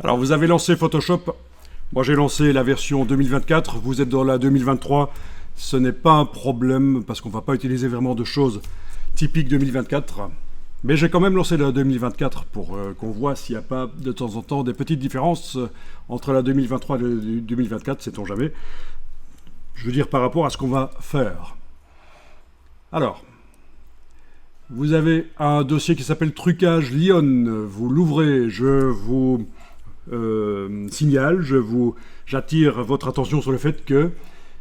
Alors vous avez lancé Photoshop, moi j'ai lancé la version 2024, vous êtes dans la 2023, ce n'est pas un problème parce qu'on ne va pas utiliser vraiment de choses typiques 2024. Mais j'ai quand même lancé la 2024 pour qu'on voit s'il n'y a pas de temps en temps des petites différences entre la 2023 et la 2024, sait-on jamais. Je veux dire par rapport à ce qu'on va faire. Alors, vous avez un dossier qui s'appelle Trucage Lyon. Vous l'ouvrez, je vous signale, j'attire votre attention sur le fait que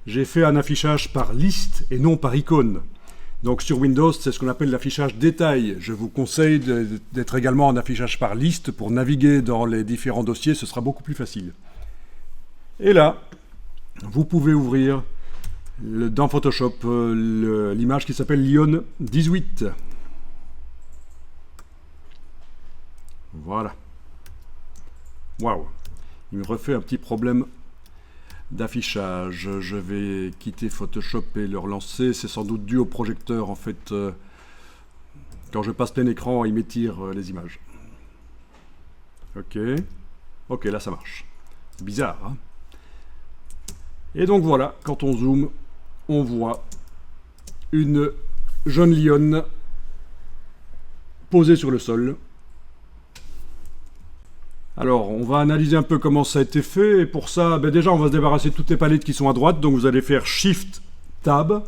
j'ai fait un affichage par liste et non par icône. Donc sur Windows, c'est ce qu'on appelle l'affichage détail. Je vous conseille d'être également en affichage par liste pour naviguer dans les différents dossiers, ce sera beaucoup plus facile. Et là, vous pouvez ouvrir dans Photoshop l'image qui s'appelle Lyon 18. Voilà. Waouh, il me refait un petit problème d'affichage. Je vais quitter Photoshop et le relancer. C'est sans doute dû au projecteur en fait. Quand je passe plein écran, il m'étire les images. Ok, là ça marche. C'est bizarre, hein? Et donc voilà, quand on zoome, on voit une jeune lionne posée sur le sol. Alors, on va analyser un peu comment ça a été fait. Et pour ça, déjà, on va se débarrasser de toutes les palettes qui sont à droite. Donc, vous allez faire Shift Tab.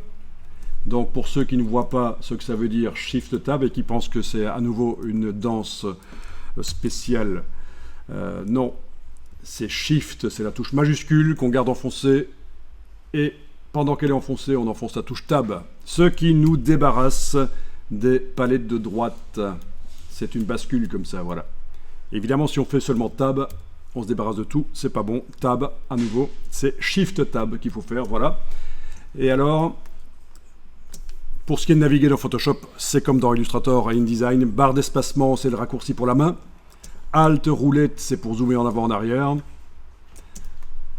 Donc, pour ceux qui ne voient pas ce que ça veut dire Shift Tab et qui pensent que c'est à nouveau une danse spéciale, non. C'est Shift, c'est la touche majuscule qu'on garde enfoncée. Et pendant qu'elle est enfoncée, on enfonce la touche Tab. Ce qui nous débarrasse des palettes de droite. C'est une bascule comme ça, voilà. Évidemment, si on fait seulement Tab, on se débarrasse de tout, c'est pas bon. Tab, à nouveau, c'est Shift Tab qu'il faut faire, voilà. Et alors, pour ce qui est de naviguer dans Photoshop, c'est comme dans Illustrator et InDesign. Barre d'espacement, c'est le raccourci pour la main. Alt, roulette, c'est pour zoomer en avant, en arrière.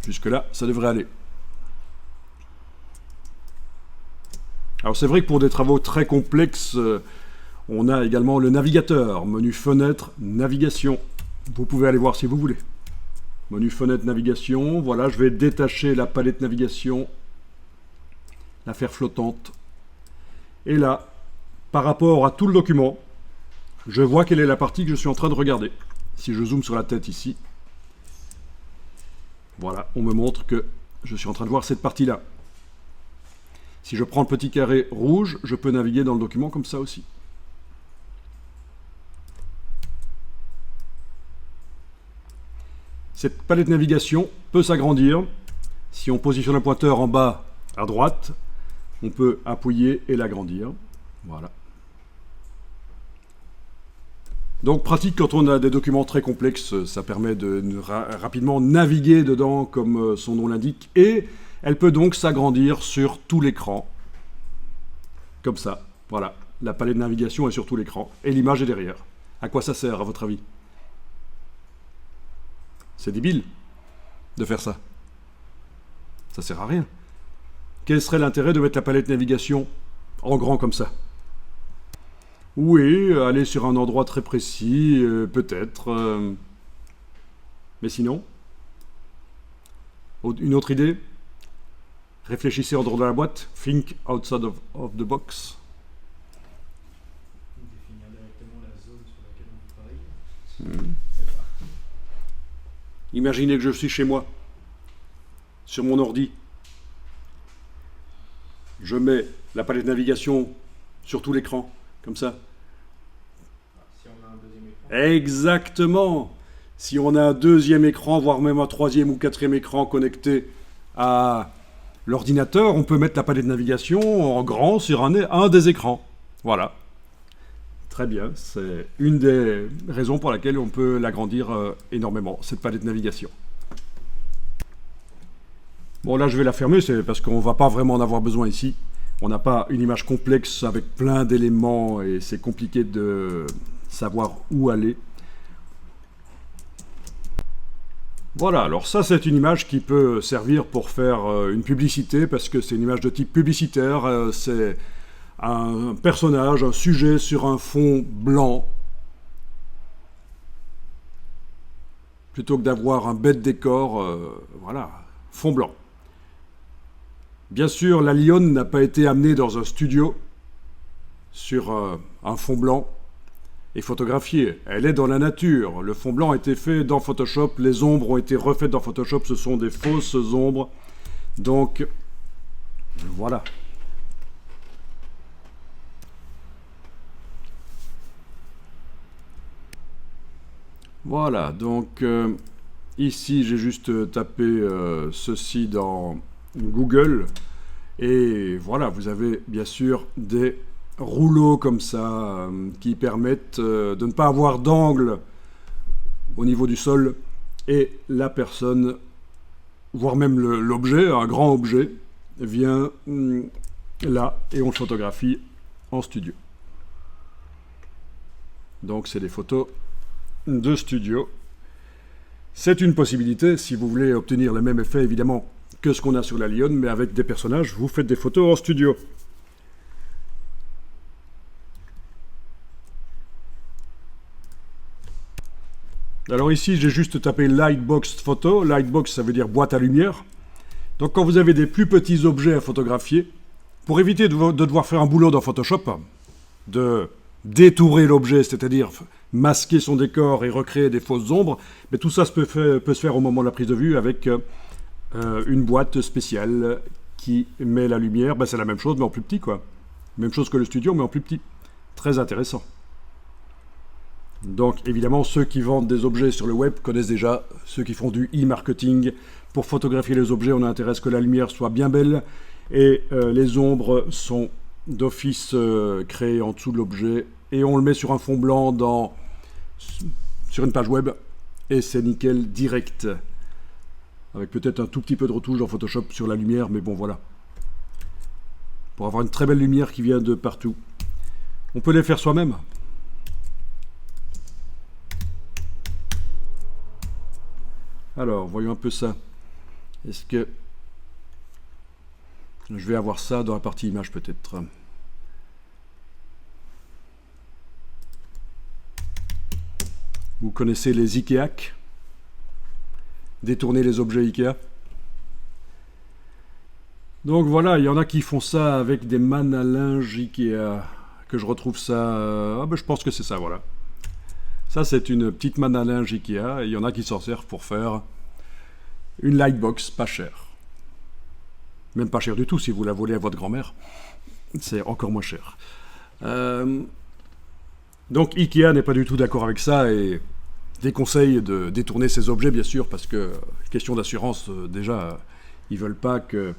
Jusque-là, ça devrait aller. Alors c'est vrai que pour des travaux très complexes, on a également le navigateur, menu fenêtre, navigation. Vous pouvez aller voir si vous voulez. Menu fenêtre, navigation. Voilà, je vais détacher la palette navigation, la faire flottante. Et là, par rapport à tout le document, je vois quelle est la partie que je suis en train de regarder. Si je zoome sur la tête ici, voilà, on me montre que je suis en train de voir cette partie-là. Si je prends le petit carré rouge, je peux naviguer dans le document comme ça aussi. Cette palette navigation peut s'agrandir. Si on positionne un pointeur en bas à droite, on peut appuyer et l'agrandir. Voilà. Donc pratique quand on a des documents très complexes, ça permet de rapidement naviguer dedans comme son nom l'indique. Et elle peut donc s'agrandir sur tout l'écran. Comme ça. Voilà. La palette de navigation est sur tout l'écran. Et l'image est derrière. À quoi ça sert à votre avis ? C'est débile de faire ça. Ça sert à rien. Quel serait l'intérêt de mettre la palette navigation en grand comme ça? Oui, aller sur un endroit très précis, peut-être. Mais sinon, une autre idée? Réfléchissez en dehors de la boîte. Think outside of the box. Définir directement la zone sur laquelle on travaille. Imaginez que je suis chez moi, sur mon ordi. Je mets la palette de navigation sur tout l'écran, comme ça. Si on a un deuxième écran. Exactement. Si on a un deuxième écran, voire même un troisième ou quatrième écran connecté à l'ordinateur, on peut mettre la palette de navigation en grand sur un des écrans. Voilà. Très bien, c'est une des raisons pour laquelle on peut l'agrandir énormément, cette palette de navigation. Bon, là je vais la fermer, c'est parce qu'on ne va pas vraiment en avoir besoin ici. On n'a pas une image complexe avec plein d'éléments et c'est compliqué de savoir où aller. Voilà, alors ça c'est une image qui peut servir pour faire une publicité parce que c'est une image de type publicitaire, c'est un personnage, un sujet sur un fond blanc. plutôt que d'avoir un bête décor, voilà, fond blanc. Bien sûr, la lionne n'a pas été amenée dans un studio sur un fond blanc et photographiée. Elle est dans la nature. Le fond blanc a été fait dans Photoshop, les ombres ont été refaites dans Photoshop, ce sont des fausses ombres. Donc, voilà. Voilà, donc ici j'ai juste tapé ceci dans Google et voilà, vous avez bien sûr des rouleaux comme ça qui permettent de ne pas avoir d'angle au niveau du sol et la personne, voire même l'objet, un grand objet, vient là et on le photographie en studio. Donc c'est des photos de studio. C'est une possibilité si vous voulez obtenir le même effet évidemment que ce qu'on a sur la lionne, mais avec des personnages, vous faites des photos en studio. Alors ici j'ai juste tapé Lightbox Photo. Lightbox ça veut dire boîte à lumière. Donc quand vous avez des plus petits objets à photographier, pour éviter de devoir faire un boulot dans Photoshop, de détourer l'objet, c'est-à-dire masquer son décor et recréer des fausses ombres, mais tout ça peut se faire au moment de la prise de vue avec une boîte spéciale qui met la lumière. Ben, c'est la même chose mais en plus petit quoi. Même chose que le studio mais en plus petit. Très intéressant. Donc évidemment ceux qui vendent des objets sur le web connaissent déjà, ceux qui font du e-marketing. Pour photographier les objets on a intérêt à ce que la lumière soit bien belle et les ombres sont d'office créées en dessous de l'objet et on le met sur un fond blanc sur une page web et c'est nickel direct avec peut-être un tout petit peu de retouche dans Photoshop sur la lumière mais bon voilà pour avoir une très belle lumière qui vient de partout. On peut les faire soi-même. Alors voyons un peu ça. Est-ce que je vais avoir ça dans la partie image peut-être. Vous connaissez les Ikea? Détourner les objets Ikea. Donc voilà, il y en a qui font ça avec des mannes à linge Ikea. Que je retrouve ça... je pense que c'est ça, voilà. Ça, c'est une petite manne à linge Ikea. Et il y en a qui s'en servent pour faire une lightbox pas chère. Même pas cher du tout si vous la volez à votre grand-mère. C'est encore moins cher. Donc Ikea n'est pas du tout d'accord avec ça et déconseille de détourner ces objets, bien sûr, parce que, question d'assurance, déjà, ils veulent pas que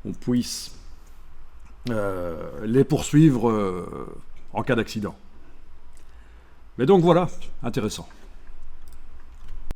on puisse les poursuivre en cas d'accident. Mais donc voilà, intéressant.